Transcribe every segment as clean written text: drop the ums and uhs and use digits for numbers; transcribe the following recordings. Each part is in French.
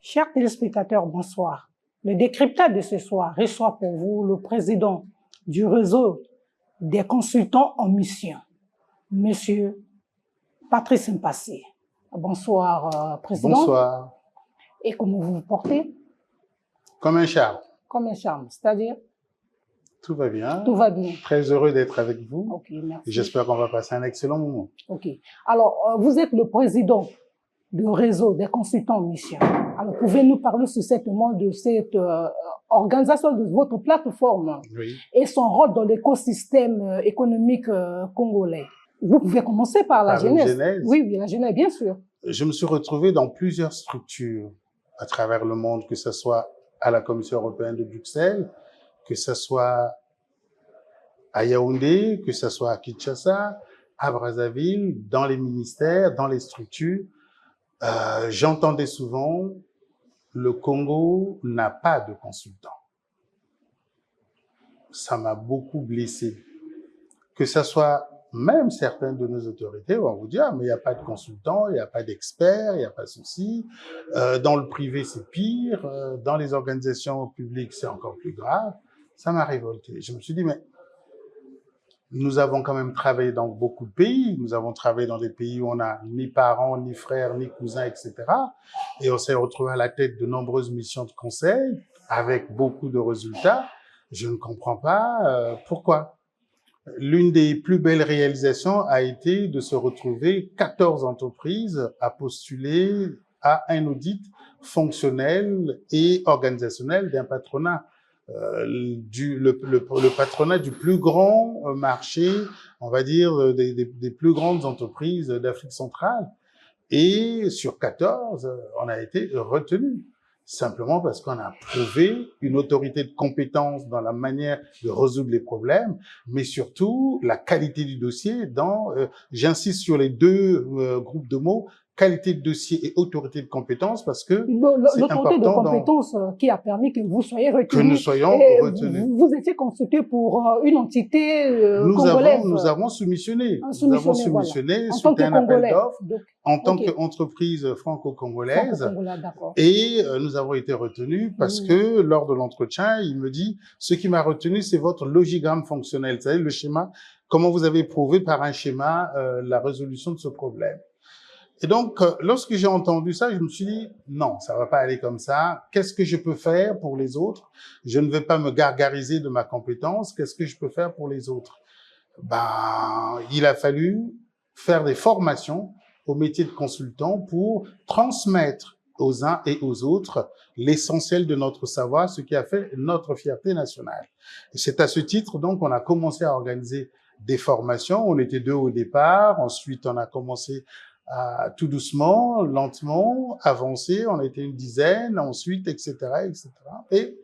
Chers téléspectateurs, bonsoir. Le décryptage de ce soir reçoit pour vous le président du réseau des consultants en mission, Monsieur Patrice Mpassé. Bonsoir, président. Bonsoir. Et comment vous vous portez? Comme un charme. Comme un charme, c'est-à-dire? Tout va bien. Tout va bien. Très heureux d'être avec vous. Ok, merci. J'espère qu'on va passer un excellent moment. Ok. Alors, vous êtes le président du réseau des consultants en mission. Alors, pouvez-vous nous parler succinctement de cette organisation de votre plateforme et son rôle dans l'écosystème économique congolais? Vous pouvez commencer par la genèse. Oui, la genèse, bien sûr. Je me suis retrouvé dans plusieurs structures à travers le monde, que ce soit à la Commission européenne de Bruxelles, que ce soit à Yaoundé, que ce soit à Kinshasa, à Brazzaville, dans les ministères, dans les structures. J'entendais souvent, le Congo n'a pas de consultant. Ça m'a beaucoup blessé. Que ce soit même certaines de nos autorités vont vous dire, mais il n'y a pas de consultant, il n'y a pas d'expert, il n'y a pas ceci. Dans le privé, c'est pire. Dans les organisations publiques, c'est encore plus grave. Ça m'a révolté. Je me suis dit, mais nous avons quand même travaillé dans beaucoup de pays. Nous avons travaillé dans des pays où on n'a ni parents, ni frères, ni cousins, etc. Et on s'est retrouvé à la tête de nombreuses missions de conseil avec beaucoup de résultats. Je ne comprends pas pourquoi. L'une des plus belles réalisations a été de se retrouver 14 entreprises à postuler à un audit fonctionnel et organisationnel d'un patronat. Le patronat du plus grand marché, on va dire, des plus grandes entreprises d'Afrique centrale. Et sur 14, on a été retenu. Simplement parce qu'on a prouvé une autorité de compétence dans la manière de résoudre les problèmes, mais surtout la qualité du dossier j'insiste sur les deux groupes de mots, qualité de dossier et autorité de compétence, parce que c'est important. L'autorité de compétence qui a permis que vous soyez retenus. Que nous soyons retenus. Vous étiez consulté pour une entité congolaise. Nous avons soumissionné. Nous avons soumissionné voilà. Suite à un appel d'offres en tant qu'entreprise franco-congolaise. Et nous avons été retenus parce que lors de l'entretien, il me dit, ce qui m'a retenu, c'est votre logigramme fonctionnel. Vous savez, le schéma, comment vous avez prouvé par un schéma la résolution de ce problème. Et donc, lorsque j'ai entendu ça, je me suis dit, non, ça va pas aller comme ça. Qu'est-ce que je peux faire pour les autres? Je ne vais pas me gargariser de ma compétence. Qu'est-ce que je peux faire pour les autres? Il a fallu faire des formations au métier de consultant pour transmettre aux uns et aux autres l'essentiel de notre savoir, ce qui a fait notre fierté nationale. Et c'est à ce titre, donc, on a commencé à organiser des formations. On était 2 au départ. Ensuite, on a commencé tout doucement, lentement, avancer. On était une dizaine, ensuite, etc., etc. Et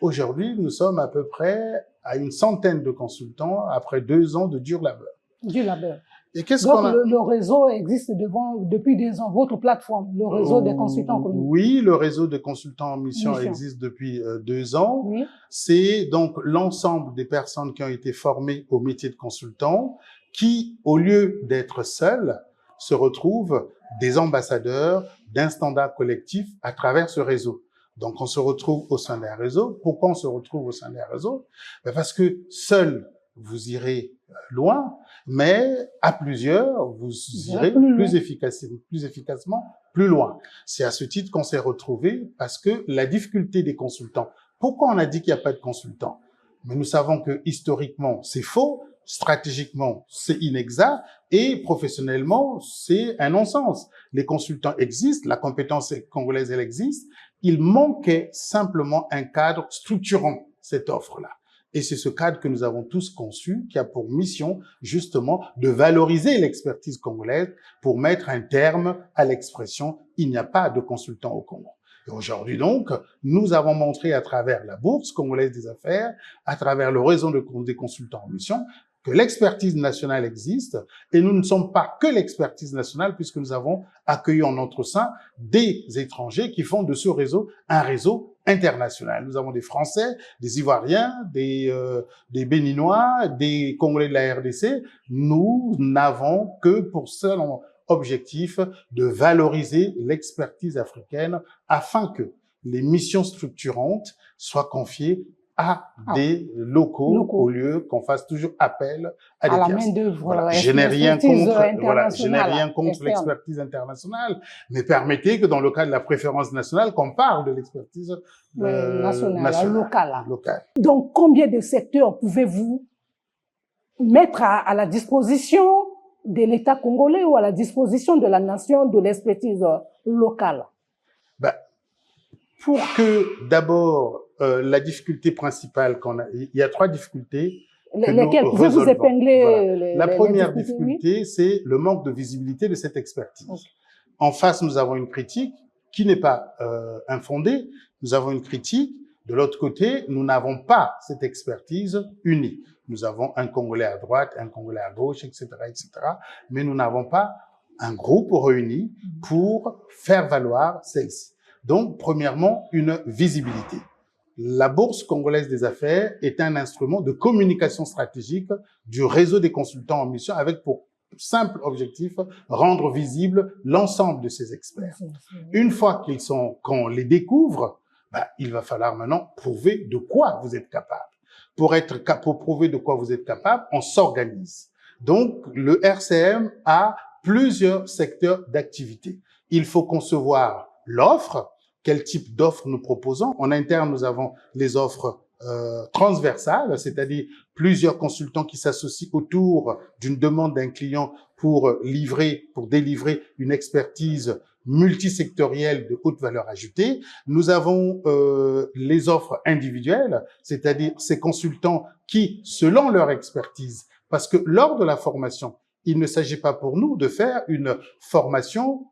aujourd'hui, nous sommes à peu près à une centaine de consultants après 2 ans de dur labeur. Dur labeur. Et qu'est-ce qu'on a... le réseau existe depuis 2 ans, votre plateforme, le réseau des consultants en mission. Oui, le réseau des consultants en mission existe depuis 2 ans. Oui. C'est donc l'ensemble des personnes qui ont été formées au métier de consultant qui, au lieu d'être seuls, se retrouvent des ambassadeurs d'un standard collectif à travers ce réseau. Donc, on se retrouve au sein d'un réseau. Pourquoi on se retrouve au sein d'un réseau? Parce que seul, vous irez loin, mais à plusieurs, vous irez plus efficacement plus loin. C'est à ce titre qu'on s'est retrouvés parce que la difficulté des consultants. Pourquoi on a dit qu'il n'y a pas de consultants? Mais nous savons que historiquement, c'est faux. Stratégiquement, c'est inexact et professionnellement, c'est un non-sens. Les consultants existent, la compétence congolaise, elle existe. Il manquait simplement un cadre structurant cette offre-là. Et c'est ce cadre que nous avons tous conçu, qui a pour mission, justement, de valoriser l'expertise congolaise pour mettre un terme à l'expression « il n'y a pas de consultant au Congo ». Et aujourd'hui donc, nous avons montré à travers la Bourse congolaise des affaires, à travers le réseau des consultants en mission, que l'expertise nationale existe et nous ne sommes pas que l'expertise nationale puisque nous avons accueilli en notre sein des étrangers qui font de ce réseau un réseau international. Nous avons des Français, des Ivoiriens, des Béninois, des Congolais de la RDC. Nous n'avons que pour seul objectif de valoriser l'expertise africaine afin que les missions structurantes soient confiées à des locaux au lieu qu'on fasse toujours appel à des la tiers. main-d'œuvre. Voilà. Je n'ai rien contre l'expertise internationale, mais permettez que dans le cas de la préférence nationale, qu'on parle de l'expertise nationale, locale. Donc, combien de secteurs pouvez-vous mettre à la disposition de l'État congolais ou à la disposition de la nation de l'expertise locale? Pour que, d'abord, la difficulté principale qu'on a, il y a 3 difficultés. Lesquelles pouvez-vous épingler? Voilà. La première difficulté, c'est le manque de visibilité de cette expertise. Okay. En face, nous avons une critique qui n'est pas infondée. Nous avons une critique. De l'autre côté, nous n'avons pas cette expertise unie. Nous avons un Congolais à droite, un Congolais à gauche, etc., etc. Mais nous n'avons pas un groupe réuni pour faire valoir celle-ci. Donc, premièrement, une visibilité. La Bourse congolaise des affaires est un instrument de communication stratégique du réseau des consultants en mission avec pour simple objectif rendre visible l'ensemble de ces experts. Une fois qu'on les découvre, il va falloir maintenant prouver de quoi vous êtes capable. Pour prouver de quoi vous êtes capable, on s'organise. Donc, le RCM a plusieurs secteurs d'activité. Il faut concevoir l'offre. Quel type d'offre nous proposons? En interne, nous avons les offres transversales, c'est-à-dire plusieurs consultants qui s'associent autour d'une demande d'un client pour délivrer une expertise multisectorielle de haute valeur ajoutée. Nous avons les offres individuelles, c'est-à-dire ces consultants qui, selon leur expertise, parce que lors de la formation, il ne s'agit pas pour nous de faire une formation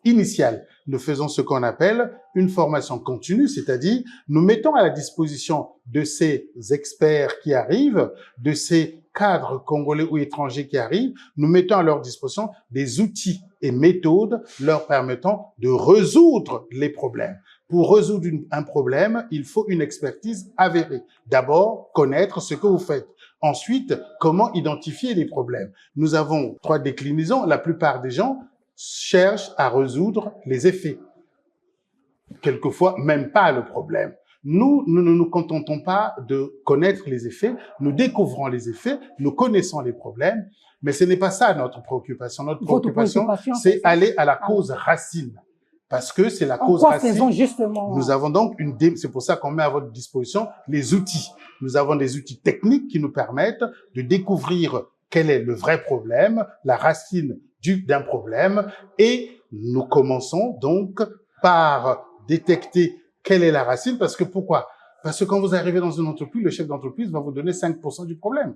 initiale. Nous faisons ce qu'on appelle une formation continue, c'est-à-dire nous mettons à la disposition de ces experts qui arrivent, de ces cadres congolais ou étrangers qui arrivent, nous mettons à leur disposition des outils et méthodes leur permettant de résoudre les problèmes. Pour résoudre un problème, il faut une expertise avérée. D'abord, connaître ce que vous faites. Ensuite, comment identifier les problèmes? Nous avons 3 déclinaisons. La plupart des gens cherchent à résoudre les effets. Quelquefois, même pas le problème. Nous ne nous contentons pas de connaître les effets. Nous découvrons les effets, nous connaissons les problèmes, mais ce n'est pas ça notre préoccupation. Notre préoccupation, c'est aller à la cause racine. Parce que c'est la cause racine. Justement. Nous avons donc c'est pour ça qu'on met à votre disposition les outils. Nous avons des outils techniques qui nous permettent de découvrir quel est le vrai problème, la racine d'un problème, et nous commençons donc par détecter quelle est la racine. Parce que pourquoi? Parce que quand vous arrivez dans une entreprise, le chef d'entreprise va vous donner 5% du problème.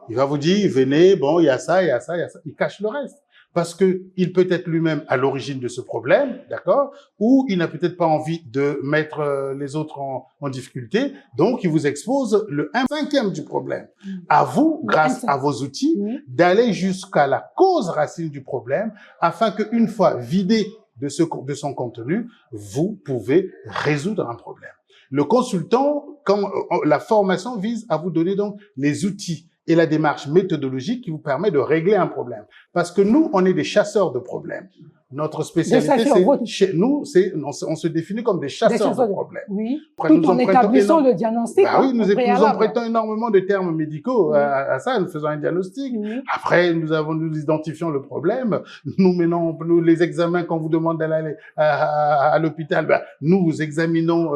Il va vous dire, venez, bon, il y a ça, il y a ça, il y a ça. Il cache le reste. Parce que il peut être lui-même à l'origine de ce problème, d'accord? Ou il n'a peut-être pas envie de mettre les autres en difficulté. Donc, il vous expose le 1/5 du problème. À vous, grâce à vos outils, d'aller jusqu'à la cause racine du problème, afin qu'une fois vidé de son contenu, vous pouvez résoudre un problème. Le consultant, la formation vise à vous donner donc les outils et la démarche méthodologique qui vous permet de régler un problème. Parce que nous, on est des chasseurs de problèmes. Notre spécialité, chez nous, on se définit comme des chasseurs de problèmes. Oui. Tout en établissant le diagnostic. Oui, nous empruntons énormément de termes médicaux à ça. Nous faisons un diagnostic. Après, nous identifions le problème. Nous menons les examens qu'on vous demande d'aller à l'hôpital. Nous examinons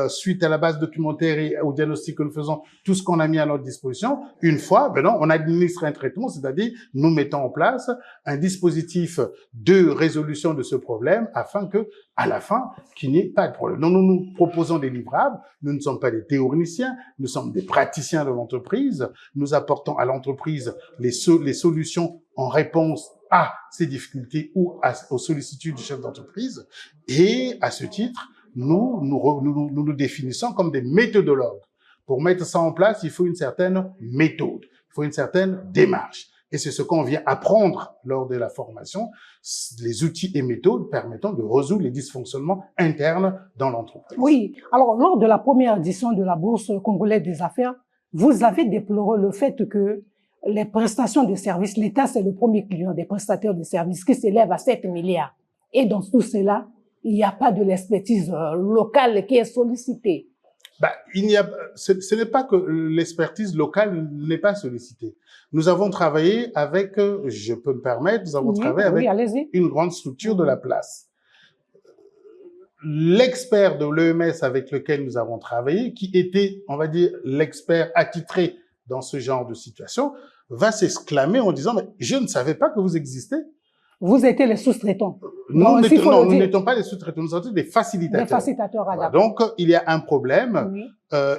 suite à la base documentaire et au diagnostic que nous faisons tout ce qu'on a mis à notre disposition. Une fois, on administre un traitement, c'est-à-dire nous mettons en place un dispositif de résolution de ce problème afin que, à la fin, qu'il n'y ait pas de problème. Donc, nous proposons des livrables. Nous ne sommes pas des théoriciens. Nous sommes des praticiens de l'entreprise. Nous apportons à l'entreprise les solutions en réponse à ces difficultés ou aux sollicitudes du chef d'entreprise. Et, à ce titre, nous définissons comme des méthodologues. Pour mettre ça en place, il faut une certaine méthode. Il faut une certaine démarche. Et c'est ce qu'on vient apprendre lors de la formation, les outils et méthodes permettant de résoudre les dysfonctionnements internes dans l'entreprise. Oui. Alors, lors de la première édition de la Bourse congolaise des affaires, vous avez déploré le fait que les prestations de services, l'État, c'est le premier client des prestataires de services qui s'élève à 7 milliards. Et dans tout cela, il n'y a pas de l'expertise locale qui est sollicitée. Bah, ce n'est pas que l'expertise locale n'est pas sollicitée. Nous avons travaillé avec, je peux me permettre, nous avons travaillé avec une grande structure de la place. L'expert de l'EMS avec lequel nous avons travaillé, qui était, on va dire, l'expert attitré dans ce genre de situation, va s'exclamer en disant, mais je ne savais pas que vous existez. Vous étiez les sous-traitants. Non, nous n'étions pas les sous-traitants, nous étions des facilitateurs. Des facilitateurs, voilà. Donc, il y a un problème. Oui.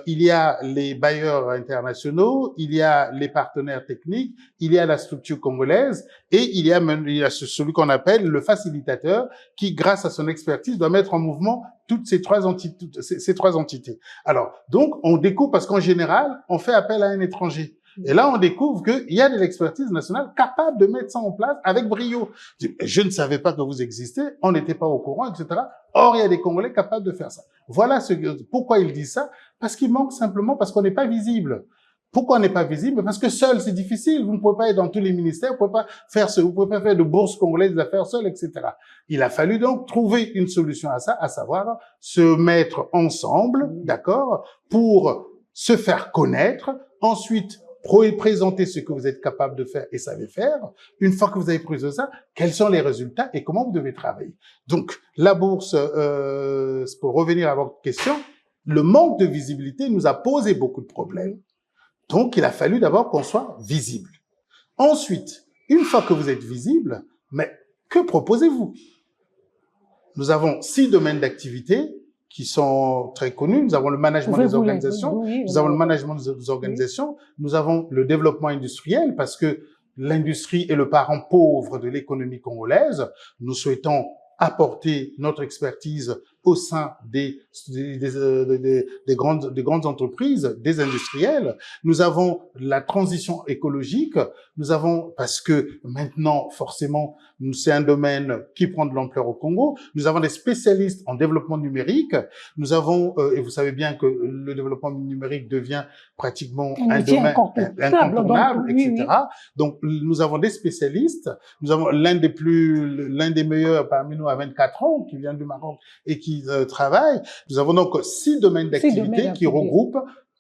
Il y a les bailleurs internationaux, il y a les partenaires techniques, il y a la structure congolaise et il y a celui qu'on appelle le facilitateur qui, grâce à son expertise, doit mettre en mouvement toutes ces trois entités. Alors, donc, on découvre parce qu'en général, on fait appel à un étranger. Et là, on découvre qu'il y a de l'expertise nationale capable de mettre ça en place avec brio. Je ne savais pas que vous existez, on n'était pas au courant, etc. Or, il y a des Congolais capables de faire ça. Voilà pourquoi ils disent ça. Parce qu'il manque simplement, parce qu'on n'est pas visible. Pourquoi on n'est pas visible? Parce que seul, c'est difficile. Vous ne pouvez pas être dans tous les ministères, vous ne pouvez pas faire de bourse congolaise d'affaires seul, etc. Il a fallu donc trouver une solution à ça, à savoir se mettre ensemble, d'accord, pour se faire connaître, ensuite présenter ce que vous êtes capable de faire et savez faire. Une fois que vous avez pris ça, quels sont les résultats et comment vous devez travailler. Donc, la bourse, pour revenir à votre question, le manque de visibilité nous a posé beaucoup de problèmes. Donc, il a fallu d'abord qu'on soit visible. Ensuite, une fois que vous êtes visible, mais que proposez-vous? Nous avons 6 domaines d'activité qui sont très connus. Nous avons le management des organisations, nous avons le management des organisations, nous avons le développement industriel parce que l'industrie est le parent pauvre de l'économie congolaise. Nous souhaitons apporter notre expertise au sein des grandes entreprises, des industriels. Nous avons la transition écologique. Nous avons, parce que maintenant, forcément, c'est un domaine qui prend de l'ampleur au Congo. Nous avons des spécialistes en développement numérique. Nous avons, et vous savez bien que le développement numérique devient pratiquement un domaine incontournable, etc. Donc, nous avons des spécialistes. Nous avons l'un des meilleurs parmi nous à 24 ans, qui vient du Maroc et qui travaille. Nous avons donc 6 domaines d'activité qui regroupent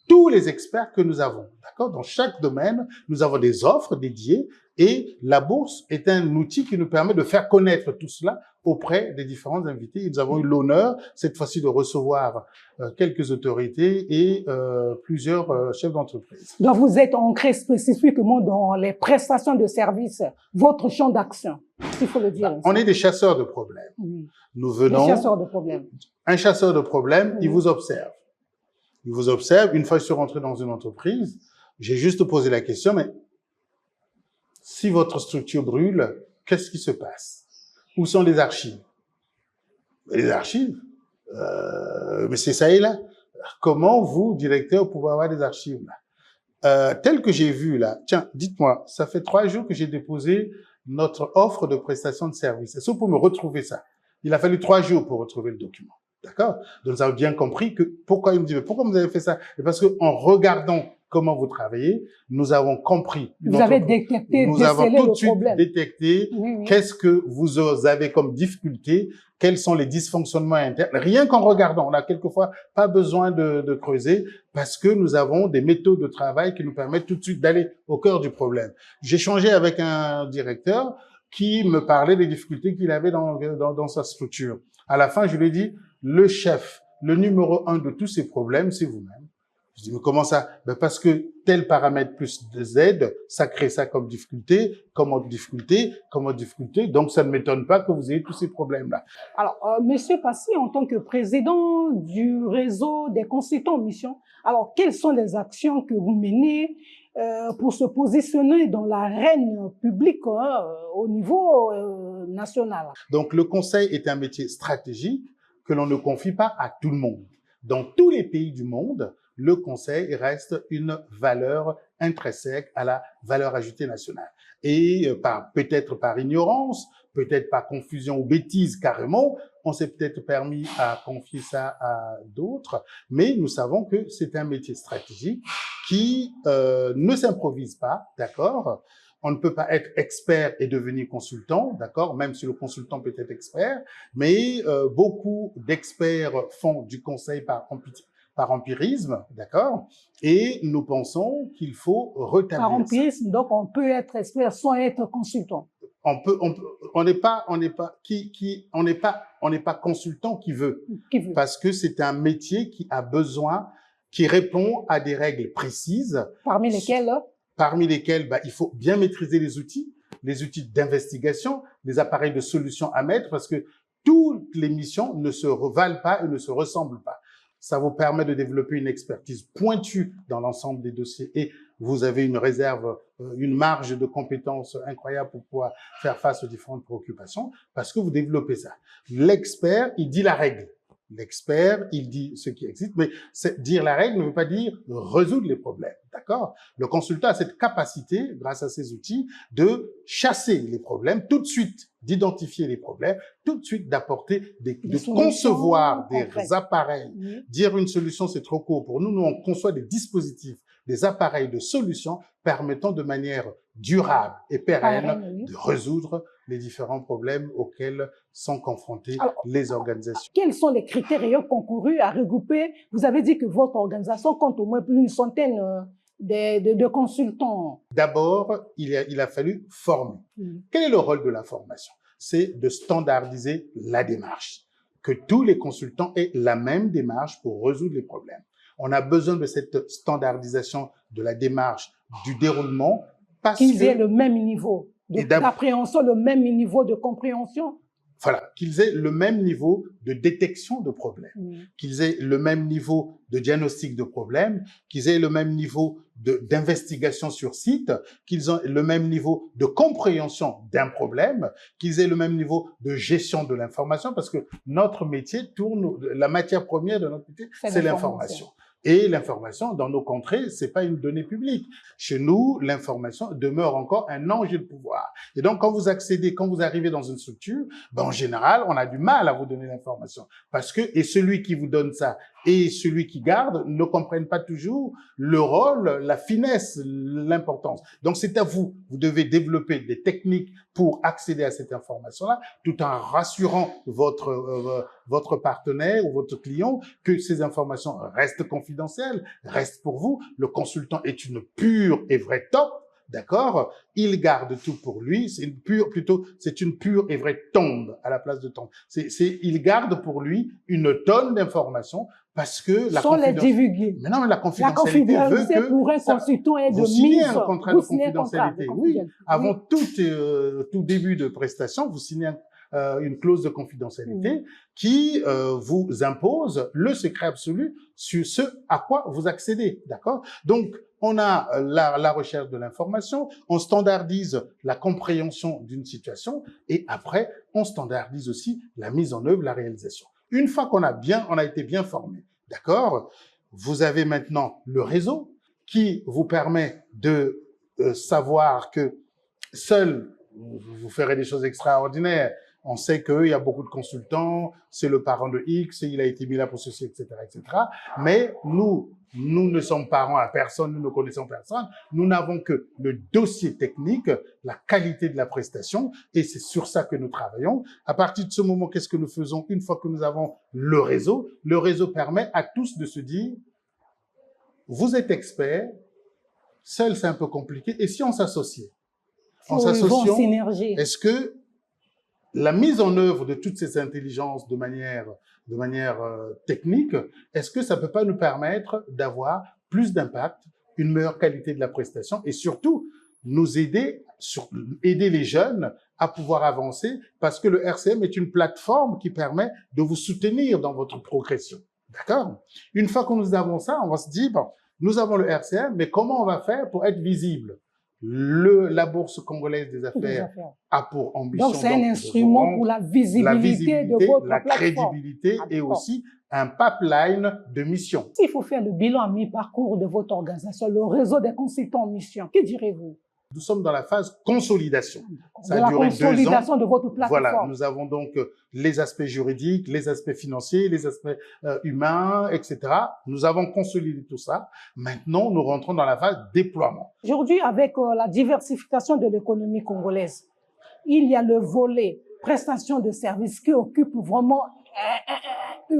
tous les experts que nous avons. D'accord? Dans chaque domaine, nous avons des offres dédiées et la bourse est un outil qui nous permet de faire connaître tout cela auprès des différents invités. Et nous avons eu l'honneur, cette fois-ci, de recevoir quelques autorités et plusieurs chefs d'entreprise. Donc, vous êtes ancré spécifiquement dans les prestations de services, votre champ d'action, s'il faut le dire. On est des chasseurs de problèmes. Oui. Nous venons... Des chasseurs de problèmes. Un chasseur de problèmes, il vous observe. Il vous observe. Une fois que je suis rentré dans une entreprise, j'ai juste posé la question, mais si votre structure brûle, qu'est-ce qui se passe? Où sont les archives? Les archives, mais c'est ça et là. Comment vous, directeur, pouvez avoir des archives là? Tel que j'ai vu là, tiens, dites-moi, ça fait 3 jours que j'ai déposé notre offre de prestation de service. Est-ce que vous pouvez me retrouver ça? Il a fallu 3 jours pour retrouver le document. D'accord? Donc, nous avons bien compris que, pourquoi il me dit, mais pourquoi vous avez fait ça? Et parce que, en regardant comment vous travaillez, nous avons compris. Vous avez détecté, nous avons tout de suite détecté qu'est-ce que vous avez comme difficulté, quels sont les dysfonctionnements internes. Rien qu'en regardant, on n'a quelquefois pas besoin de creuser parce que nous avons des méthodes de travail qui nous permettent tout de suite d'aller au cœur du problème. J'ai échangé avec un directeur qui me parlait des difficultés qu'il avait dans sa structure. À la fin, je lui ai dit, le chef, le numéro 1 de tous ces problèmes, c'est vous-même. Je dis, mais comment ça? Ben parce que tel paramètre plus de Z, ça crée ça comme difficulté, comme autre difficulté, comme autre difficulté. Donc, ça ne m'étonne pas que vous ayez tous ces problèmes-là. Alors, Monsieur Passy, en tant que président du réseau des consultants en mission, alors, quelles sont les actions que vous menez pour se positionner dans l'arène publique au niveau national? Donc, le conseil est un métier stratégique que l'on ne confie pas à tout le monde. Dans tous les pays du monde, le conseil reste une valeur intrinsèque à la valeur ajoutée nationale. Et peut-être par ignorance, peut-être par confusion ou bêtise carrément, on s'est peut-être permis à confier ça à d'autres, mais nous savons que c'est un métier stratégique qui ne s'improvise pas, d'accord? On ne peut pas être expert et devenir consultant, d'accord? Même si le consultant peut être expert, mais beaucoup d'experts font du conseil par empirisme, d'accord? Et nous pensons qu'il faut rétablir par empirisme, donc on peut être expert sans être consultant. On n'est pas consultant qui veut. Parce que c'est un métier qui a besoin, qui répond à des règles précises. Parmi lesquelles? Parmi lesquelles, il faut bien maîtriser les outils d'investigation, les appareils de solutions à mettre, parce que toutes les missions ne se valent pas et ne se ressemblent pas. Ça vous permet de développer une expertise pointue dans l'ensemble des dossiers et vous avez une réserve, une marge de compétences incroyable pour pouvoir faire face aux différentes préoccupations parce que vous développez ça. L'expert, il dit la règle. L'expert, il dit ce qui existe, mais dire la règle ne veut pas dire résoudre les problèmes, d'accord? Le consultant a cette capacité, grâce à ses outils, de chasser les problèmes tout de suite, d'identifier les problèmes, tout de suite d'apporter de concevoir des appareils. Oui. Dire une solution, c'est trop court pour nous. Nous, on conçoit des dispositifs, des appareils de solutions permettant de manière durable et pérenne de résoudre les différents problèmes auxquels sont confrontées les organisations. Quels sont les critères ayant concouru à regrouper? Vous avez dit que votre organisation compte au moins plus d'une centaine de consultants. D'abord, il a fallu former. Quel est le rôle de la formation? C'est de standardiser la démarche, que tous les consultants aient la même démarche pour résoudre les problèmes. On a besoin de cette standardisation de la démarche, du déroulement, parce qu'ils aient le même niveau d'appréhension, le même niveau de compréhension. Voilà, qu'ils aient le même niveau de détection de problèmes, qu'ils aient le même niveau de diagnostic de problèmes, qu'ils aient le même niveau d'investigation sur site, qu'ils aient le même niveau de compréhension d'un problème, qu'ils aient le même niveau de gestion de l'information, parce que notre métier tourne, la matière première de notre métier, c'est l'information. Et l'information, dans nos contrées, c'est pas une donnée publique. Chez nous, l'information demeure encore un enjeu de pouvoir. Et donc, quand vous accédez, quand vous arrivez dans une structure, en général, on a du mal à vous donner l'information. Parce que, et celui qui vous donne ça et celui qui garde ne comprennent pas toujours le rôle, la finesse, l'importance. Donc, c'est à vous. Vous devez développer des techniques pour accéder à cette information-là, tout en rassurant votre partenaire ou votre client que ces informations restent confidentielles, restent pour vous. Le consultant est une pure et vraie top, d'accord? Il garde tout pour lui. C'est une pure et vraie tombe à la place de tombe. Il garde pour lui une tonne d'informations parce que sans les divulguer. Mais non, mais la confidentialité veut que pour un consultant est de mise. Vous signez un contrat de confidentialité. Oui, avant tout début de prestation, vous signez une clause de confidentialité qui vous impose le secret absolu sur ce à quoi vous accédez, d'accord? Donc, on a la recherche de l'information, on standardise la compréhension d'une situation et après, on standardise aussi la mise en œuvre, la réalisation. Une fois qu'on a été bien formé, d'accord? Vous avez maintenant le réseau qui vous permet de savoir que seul vous ferez des choses extraordinaires. On sait qu'il y a beaucoup de consultants, c'est le parent de X, il a été mis là pour ceci, etc., etc. Mais nous ne sommes parents à personne, nous ne connaissons personne. Nous n'avons que le dossier technique, la qualité de la prestation, et c'est sur ça que nous travaillons. À partir de ce moment, qu'est-ce que nous faisons une fois que nous avons le réseau? Le réseau permet à tous de se dire, vous êtes expert, seul c'est un peu compliqué, et si on s'associait? En s'associant, est-ce que la mise en œuvre de toutes ces intelligences de manière technique, est-ce que ça peut pas nous permettre d'avoir plus d'impact, une meilleure qualité de la prestation et surtout nous aider les jeunes à pouvoir avancer parce que le RCM est une plateforme qui permet de vous soutenir dans votre progression. D'accord? Une fois que nous avons ça, on va se dire, bon, nous avons le RCM, mais comment on va faire pour être visible? La Bourse congolaise des affaires a pour ambition. Donc, c'est un instrument pour la visibilité de votre la crédibilité et aussi un pipeline de missions. S'il faut faire le bilan à mi-parcours de votre organisation, le réseau des consultants en mission, que direz-vous? Nous sommes dans la phase consolidation. Ça a duré 2 ans. Consolidation de votre plateforme. Voilà, nous avons donc les aspects juridiques, les aspects financiers, les aspects humains, etc. Nous avons consolidé tout ça. Maintenant, nous rentrons dans la phase déploiement. Aujourd'hui, avec la diversification de l'économie congolaise, il y a le volet prestation de services qui occupe vraiment,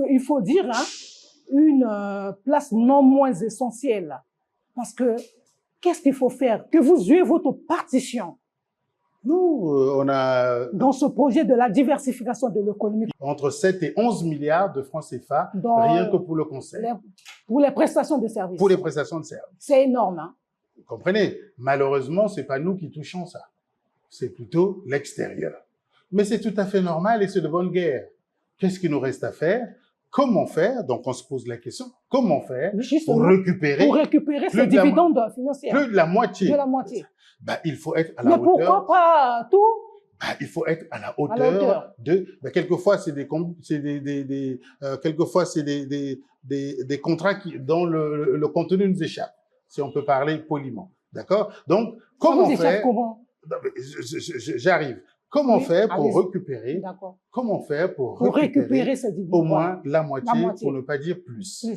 il faut dire, hein, une place non moins essentielle. Parce que qu'est-ce qu'il faut faire? Que vous jouez votre partition. Nous, on a... Dans ce projet de la diversification de l'économie. Entre 7 et 11 milliards de francs CFA, rien que pour le conseil. Pour les prestations de services. Pour les prestations de services. C'est énorme, hein? Vous comprenez? Malheureusement, c'est pas nous qui touchons ça. C'est plutôt l'extérieur. Mais c'est tout à fait normal et c'est de bonne guerre. Qu'est-ce qu'il nous reste à faire? Comment faire? Donc, on se pose la question. Comment faire pour récupérer ces dividendes financiers? Plus de la moitié. De la moitié. Ben, il faut être à la hauteur. Mais pourquoi pas tout? Ben, il faut être à la hauteur de. Ben, quelquefois, c'est des contrats dont le contenu nous échappe, si on peut parler poliment. D'accord? Donc, comment faire? Comment? J'arrive. Comment faire pour récupérer? Comment faire pour récupérer au moins la moitié, pour ne pas dire plus?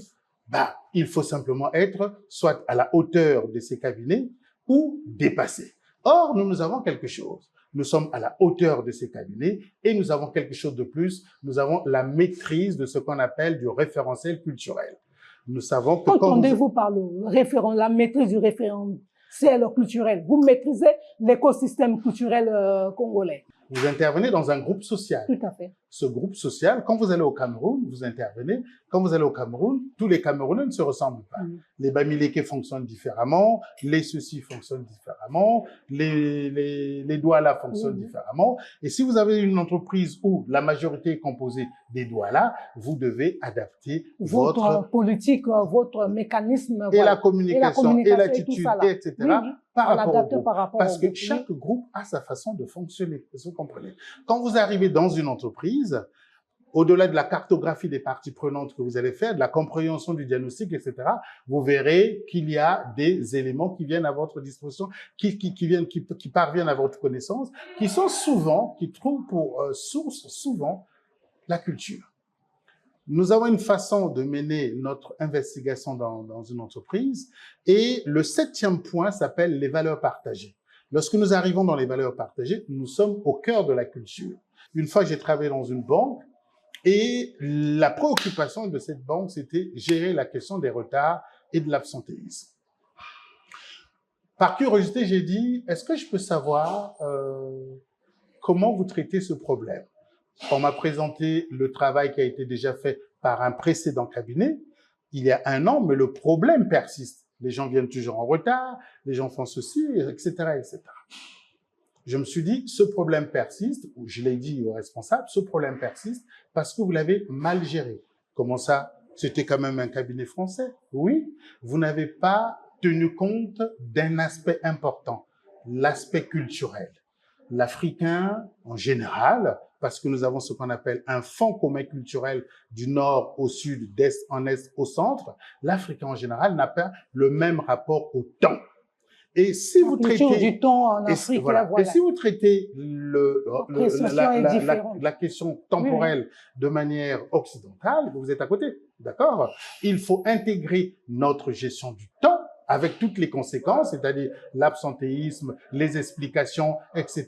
Bah, il faut simplement être soit à la hauteur de ces cabinets ou dépasser. Or, nous avons quelque chose. Nous sommes à la hauteur de ces cabinets et nous avons quelque chose de plus. Nous avons la maîtrise de ce qu'on appelle du référentiel culturel. Nous savons que qu'entendez-vous par la maîtrise du référentiel culturel? Vous maîtrisez l'écosystème culturel congolais. Vous intervenez dans un groupe social. Tout à fait. Ce groupe social, quand vous allez au Cameroun, vous intervenez. Quand vous allez au Cameroun, tous les Camerounais ne se ressemblent pas. Les Bamileke fonctionnent différemment, les ceux-ci fonctionnent différemment, les Douala fonctionnent différemment. Et si vous avez une entreprise où la majorité est composée des Douala, vous devez adapter votre politique, votre mécanisme. Et la communication, et l'attitude, etc. Par rapport parce que chaque groupe a sa façon de fonctionner. Vous comprenez? Quand vous arrivez dans une entreprise, au-delà de la cartographie des parties prenantes que vous allez faire, de la compréhension du diagnostic, etc., vous verrez qu'il y a des éléments qui viennent à votre disposition, qui parviennent à votre connaissance, qui trouvent pour source souvent la culture. Nous avons une façon de mener notre investigation dans une entreprise et le 7e point s'appelle les valeurs partagées. Lorsque nous arrivons dans les valeurs partagées, nous sommes au cœur de la culture. Une fois, j'ai travaillé dans une banque et la préoccupation de cette banque, c'était gérer la question des retards et de l'absentéisme. Par curiosité, j'ai dit, est-ce que je peux savoir comment vous traitez ce problème? On m'a présenté le travail qui a été déjà fait par un précédent cabinet il y a 1 an, mais le problème persiste. Les gens viennent toujours en retard, les gens font ceci, etc., etc. Je me suis dit, ce problème persiste, ou je l'ai dit aux responsables, ce problème persiste parce que vous l'avez mal géré. Comment ça? C'était quand même un cabinet français. Oui, vous n'avez pas tenu compte d'un aspect important, l'aspect culturel. L'Africain, en général, parce que nous avons ce qu'on appelle un fonds commun culturel du nord au sud, d'est en est au centre, l'Africain en général n'a pas le même rapport au temps. Et si vous traitez du temps en Afrique, et si vous traitez la question temporelle de manière occidentale, vous êtes à côté, d'accord? Il faut intégrer notre gestion du temps avec toutes les conséquences, c'est-à-dire l'absentéisme, les explications, etc.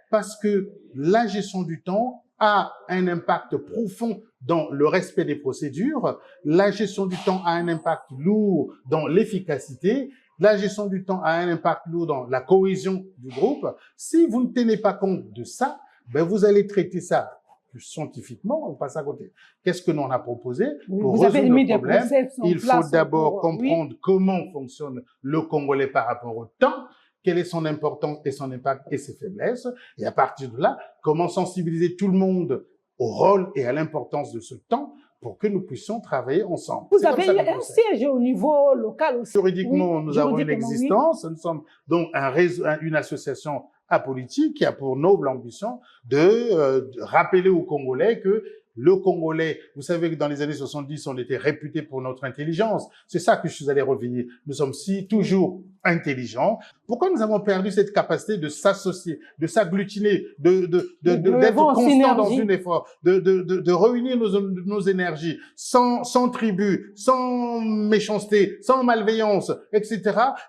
Parce que la gestion du temps a un impact profond dans le respect des procédures, la gestion du temps a un impact lourd dans l'efficacité, la gestion du temps a un impact lourd dans la cohésion du groupe. Si vous ne tenez pas compte de ça, ben vous allez traiter ça plus scientifiquement, on passe à côté. Qu'est-ce que nous on a proposé pour résoudre le problème? Il faut d'abord comprendre comment fonctionne le Congolais par rapport au temps, quelle est son importance et son impact et ses faiblesses, et à partir de là, comment sensibiliser tout le monde au rôle et à l'importance de ce temps pour que nous puissions travailler ensemble. Vous avez un siège au niveau local aussi. Juridiquement, nous avons une existence. Nous sommes donc un réseau, une association apolitique qui a pour noble ambition de rappeler aux Congolais que le Congolais, vous savez que dans les années 70, on était réputé pour notre intelligence. C'est ça que je suis allé réveiller. Nous sommes toujours intelligents. Pourquoi nous avons perdu cette capacité de s'associer, de s'agglutiner, d'être constant dans un effort, de réunir nos énergies, sans tribu, sans méchanceté, sans malveillance, etc.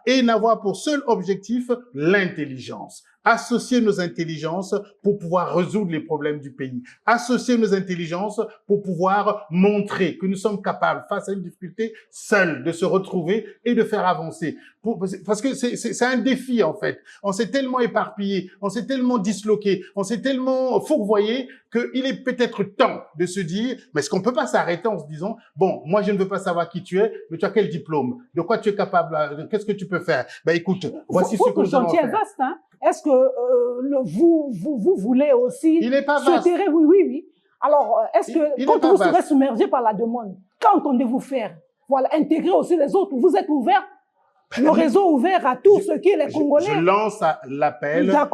et n'avoir pour seul objectif l'intelligence. Associer nos intelligences pour pouvoir résoudre les problèmes du pays. Associer nos intelligences pour pouvoir montrer que nous sommes capables, face à une difficulté, seuls, de se retrouver et de faire avancer. Parce que c'est un défi, en fait. On s'est tellement éparpillé, on s'est tellement disloqué, on s'est tellement fourvoyé qu'il est peut-être temps de se dire, mais est-ce qu'on peut pas s'arrêter en se disant, bon, moi je ne veux pas savoir qui tu es, mais tu as quel diplôme? De quoi tu es capable? Qu'est-ce que tu peux faire? Ben écoute, voici ce que nous allons faire. Vaste, hein? Est-ce que vous voulez aussi il n'est pas vaste. Oui. Alors, est-ce que quand vous serez submergé par la demande, qu'entendez-vous faire? Voilà, intégrer aussi les autres. Vous êtes ouvert? Le réseau ouvert à tous ceux qui est les Congolais. Je lance l'appel à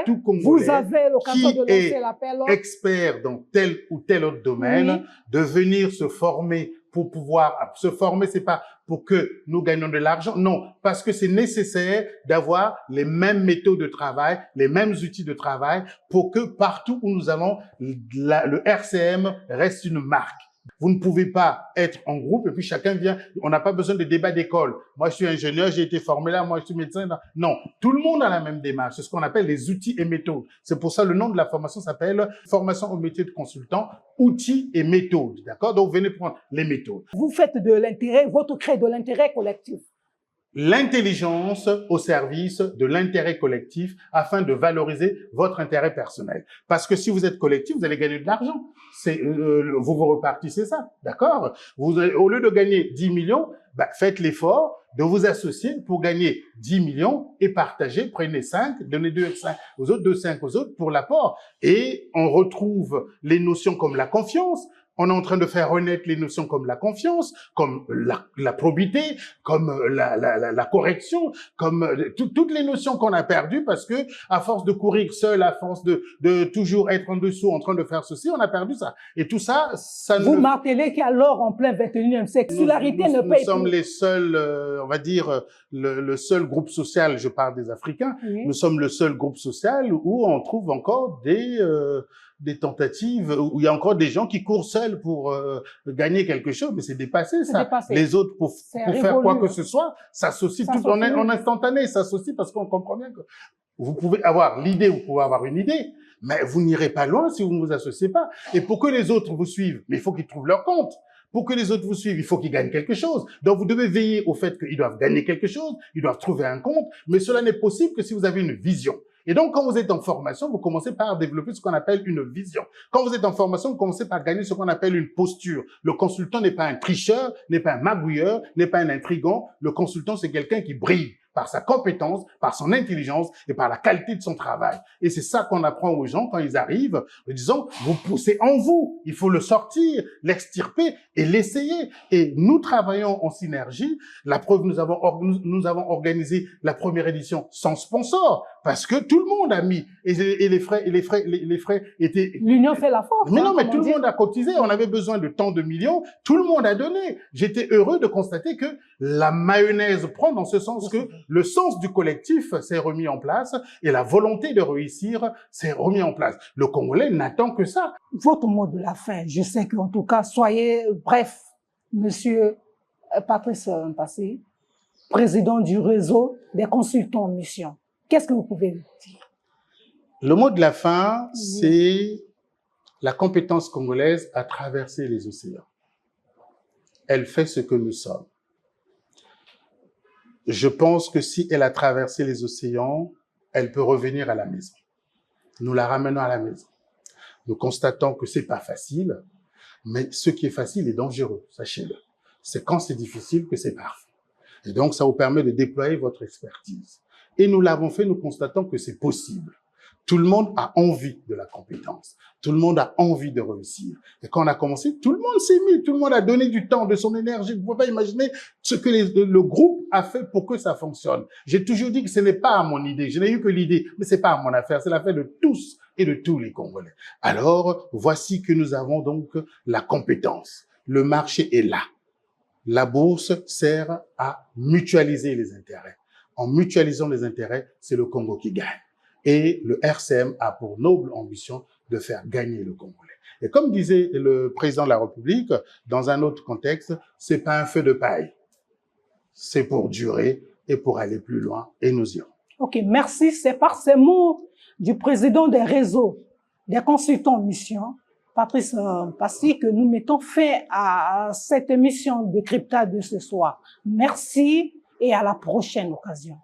tout Congolais vous avez l'occasion de lancer l'appel. Expert dans tel ou tel autre domaine, de venir se former pour pouvoir se former. C'est pas pour que nous gagnions de l'argent, non, parce que c'est nécessaire d'avoir les mêmes méthodes de travail, les mêmes outils de travail, pour que partout où nous allons, le RCM reste une marque. Vous ne pouvez pas être en groupe et puis chacun vient. On n'a pas besoin de débat d'école. Moi, je suis ingénieur, j'ai été formé là. Moi, je suis médecin. Non, tout le monde a la même démarche. C'est ce qu'on appelle les outils et méthodes. C'est pour ça le nom de la formation s'appelle formation au métier de consultant, outils et méthodes. D'accord? Donc, venez prendre les méthodes. Vous faites de l'intérêt, votre créé de l'intérêt collectif. L'intelligence au service de l'intérêt collectif afin de valoriser votre intérêt personnel. Parce que si vous êtes collectif, vous allez gagner de l'argent. Vous vous repartissez ça, d'accord? Au lieu de gagner 10 millions, faites l'effort de vous associer pour gagner 10 millions et partager, prenez 5, donnez 2 aux autres, 2, 5 aux autres pour l'apport. Et on retrouve les notions comme la confiance. On est en train de faire renaître les notions comme la confiance, comme la probité, comme la correction, comme toutes les notions qu'on a perdues parce que à force de courir seul, à force de toujours être en dessous, en train de faire ceci, on a perdu ça. Et tout ça, Vous martelez qu'alors en plein 21e siècle, solidarité ne paye plus. Nous sommes les seuls, on va dire, le seul groupe social, je parle des Africains, nous sommes le seul groupe social où on trouve encore des tentatives, où il y a encore des gens qui courent seuls pour gagner quelque chose, mais c'est dépassé ça. Les autres, pour faire quoi que ce soit, s'associent tout en instantané, s'associent parce qu'on comprend bien que vous pouvez avoir l'idée, vous pouvez avoir une idée, mais vous n'irez pas loin si vous ne vous associez pas. Et pour que les autres vous suivent, mais il faut qu'ils trouvent leur compte. Pour que les autres vous suivent, il faut qu'ils gagnent quelque chose. Donc, vous devez veiller au fait qu'ils doivent gagner quelque chose, ils doivent trouver un compte, mais cela n'est possible que si vous avez une vision. Et donc, quand vous êtes en formation, vous commencez par développer ce qu'on appelle une vision. Quand vous êtes en formation, vous commencez par gagner ce qu'on appelle une posture. Le consultant n'est pas un tricheur, n'est pas un magouilleur, n'est pas un intrigant. Le consultant, c'est quelqu'un qui brille par sa compétence, par son intelligence et par la qualité de son travail. Et c'est ça qu'on apprend aux gens quand ils arrivent, en disant, vous poussez en vous, il faut le sortir, l'extirper et l'essayer. Et nous travaillons en synergie. La preuve, nous avons organisé la première édition sans sponsor, parce que tout le monde a mis, et les frais étaient... L'union fait la force. Mais non, mais tout le monde a cotisé, on avait besoin de tant de millions, tout le monde a donné. J'étais heureux de constater que la mayonnaise prend dans ce sens que le sens du collectif s'est remis en place et la volonté de réussir s'est remis en place. Le Congolais n'attend que ça. Votre mot de la fin, je sais qu'en tout cas, soyez bref, Monsieur Patrice Mpassé, président du réseau des consultants en mission. Qu'est-ce que vous pouvez dire? Le mot de la fin, c'est la compétence congolaise à traverser les océans. Elle fait ce que nous sommes. Je pense que si elle a traversé les océans, elle peut revenir à la maison. Nous la ramenons à la maison. Nous constatons que c'est pas facile, mais ce qui est facile est dangereux, sachez-le. C'est quand c'est difficile que c'est parfait. Et donc, ça vous permet de déployer votre expertise. Et nous l'avons fait, nous constatons que c'est possible. Tout le monde a envie de la compétence. Tout le monde a envie de réussir. Et quand on a commencé, tout le monde s'est mis, tout le monde a donné du temps, de son énergie. Vous pouvez pas imaginer ce que le groupe a fait pour que ça fonctionne. J'ai toujours dit que ce n'est pas mon idée. Je n'ai eu que l'idée, mais c'est pas mon affaire. C'est l'affaire de tous et de tous les Congolais. Alors, voici que nous avons donc la compétence. Le marché est là. La bourse sert à mutualiser les intérêts. En mutualisant les intérêts, c'est le Congo qui gagne. Et le RCM a pour noble ambition de faire gagner le Congolais. Et comme disait le président de la République, dans un autre contexte, c'est pas un feu de paille. C'est pour durer et pour aller plus loin, et nous irons. Ok, merci. C'est par ces mots du président des réseaux des consultants en mission, Patrice Mpassi, que nous mettons fin à cette émission de cryptage de ce soir. Merci et à la prochaine occasion.